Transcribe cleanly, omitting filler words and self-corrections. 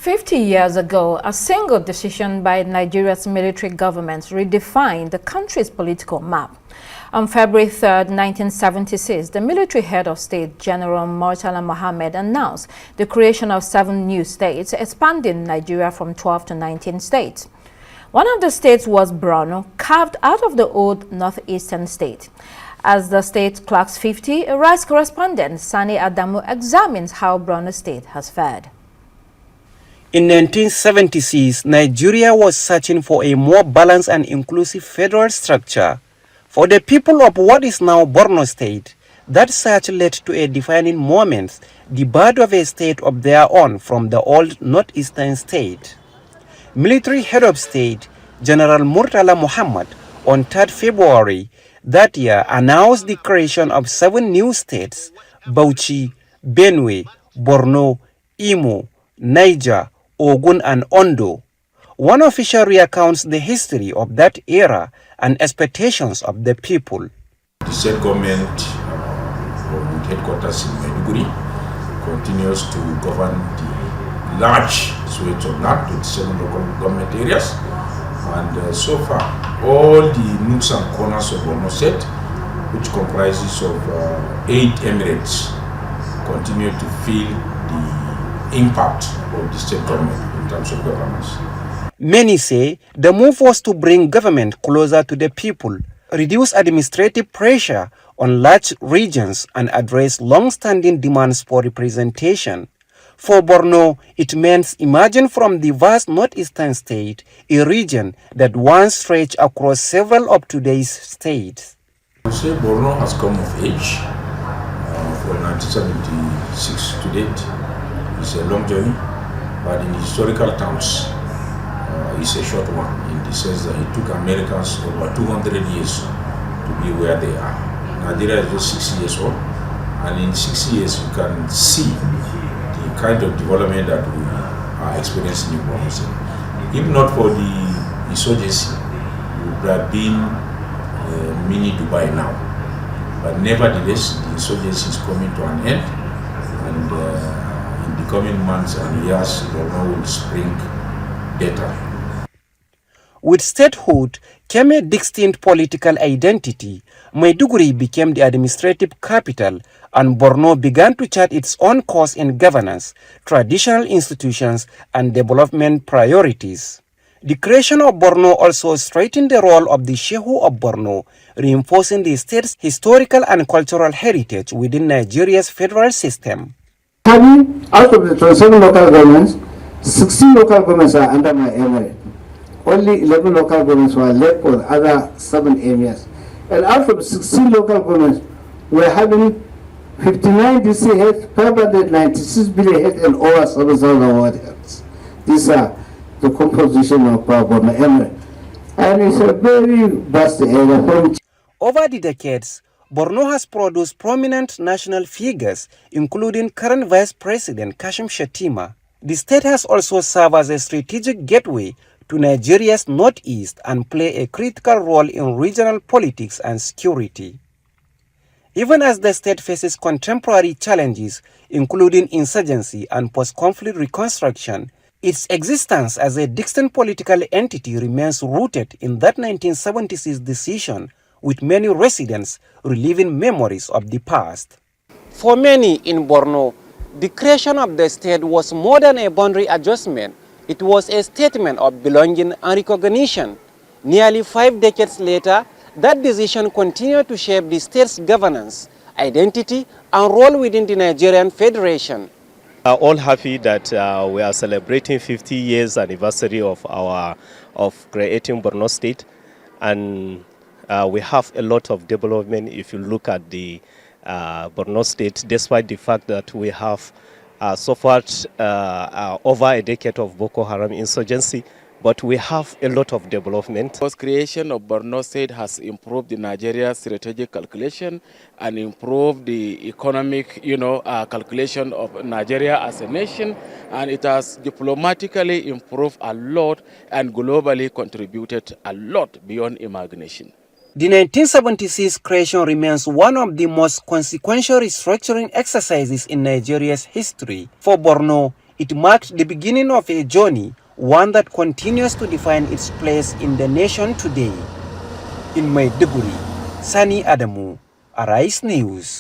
50 years ago, a single decision by Nigeria's military government redefined the country's political map. On February 3, 1976, the military head of state, General Murtala Mohammed, announced the creation of 7 new states, expanding Nigeria from 12 to 19 states. One of the states was Borno, carved out of the old northeastern state. As the state clocks 50, a rice correspondent, Sani Adamu, examines how Borno state has fared. In 1976, Nigeria was searching for a more balanced and inclusive federal structure. For the people of what is now Borno State, that search led to a defining moment, the birth of a state of their own from the old northeastern state. Military head of state, General Murtala Muhammad, on 3rd February that year announced the creation of 7 new states, Bauchi, Benue, Borno, Imo, Niger, Ogun and Ondo. One official recounts the history of that era and expectations of the people. The state government, with headquarters in Maiduguri, continues to govern the large swathes of land to the 7 local government areas. And so far, all the nooks and corners of Borno State, which comprises of 8 emirates, continue to feel the impact of the state government in terms of governance. Many say the move was to bring government closer to the people, reduce administrative pressure on large regions, and address long-standing demands for representation. For Borno, it means emerging from the vast northeastern state, a region that once stretched across several of today's states. I say Borno has come of age from 1976 to date. It's a long journey, but in historical terms, it's a short one in the sense that it took Americans over 200 years to be where they are. Nigeria is just 60 years old, and in 60 years you can see the kind of development that we are experiencing in Borno State. If not for the insurgency, it would have been mini Dubai now. But nevertheless, the insurgency is coming to an end, and in the coming months and years, Borno will spring better. With statehood came a distinct political identity. Maiduguri became the administrative capital, and Borno began to chart its own course in governance, traditional institutions, and development priorities. The creation of Borno also strengthened the role of the Shehu of Borno, reinforcing the state's historical and cultural heritage within Nigeria's federal system. Having out of the 27 local governments, 16 local governments are under my emirate. Only 11 local governments were left for the other 7 areas. And out of 16 local governments, we're having 59 DC heads, 596 billion heads, and over 7,000 ward heads. These are the composition of Borno emirate. And it's a very vast area. Over the decades, Borno has produced prominent national figures, including current Vice President Kashim Shettima. The state has also served as a strategic gateway to Nigeria's northeast and play a critical role in regional politics and security. Even as the state faces contemporary challenges, including insurgency and post-conflict reconstruction, its existence as a distinct political entity remains rooted in that 1976 decision, with many residents reliving memories of the past. For many in Borno, the creation of the state was more than a boundary adjustment. It was a statement of belonging and recognition. Nearly 5 decades later, that decision continued to shape the state's governance, identity, and role within the Nigerian Federation. We are all happy that we are celebrating 50 years anniversary of creating Borno State, and we have a lot of development. If you look at the Borno State, despite the fact that we have suffered over a decade of Boko Haram insurgency, but we have a lot of development. The creation of Borno State has improved the Nigeria strategic calculation and improved the economic, calculation of Nigeria as a nation, and it has diplomatically improved a lot and globally contributed a lot beyond imagination. The 1976 creation remains one of the most consequential restructuring exercises in Nigeria's history. For Borno, It marked the beginning of a journey, one that continues to define its place in the nation today. In Maiduguri, Sani Adamu, Arise News.